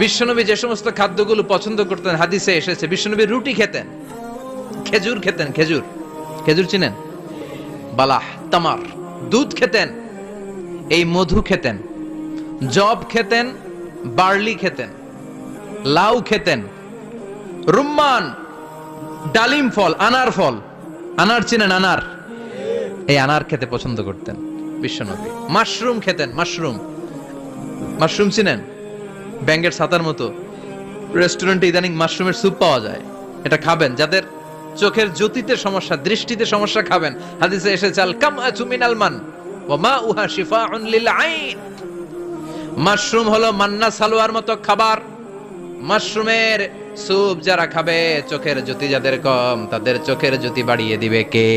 বিশ্বনবী যে সমস্ত খাদ্যগুলো পছন্দ করতেন হাদিসে এসেছে। বিশ্বনবী রুটি খেতেন, খেজুর খেতেন, খেজুর, খেজুর চিনেন? বালাহ, তামার, দুধ খেতেন, এই মধু খেতেন, জব খেতেন, বার্লি খেতেন, লাউ খেতেন, রুম্মান, ডালিম ফল, আনার ফল, আনার চিনেন? আনার, এই আনার খেতে পছন্দ করতেন বিশ্বনবী। মাশরুম খেতেন, মাশরুম, মাশরুম চিনেন? ব্যাঙের ছাতার মতো। রেস্টুরেন্টে ইদানিং মাশরুমের স্যুপ পাওয়া যায়, এটা খাবেন। যাদের চোখের জ্যোতিতে সমস্যা, দৃষ্টিতে সমস্যা, খাবেন। হাদিসে এসেছে আল কামআতু মিনাল মান ওয়া মাউহা শিফাউন লিল আইন। মাশরুম হলো মান্না সালোয়ার মতো খাবার। মাশরুমের স্যুপ যারা খাবে, চোখের জ্যোতি যাদের কম, তাদের চোখের জ্যোতি বাড়িয়ে দিবে কে?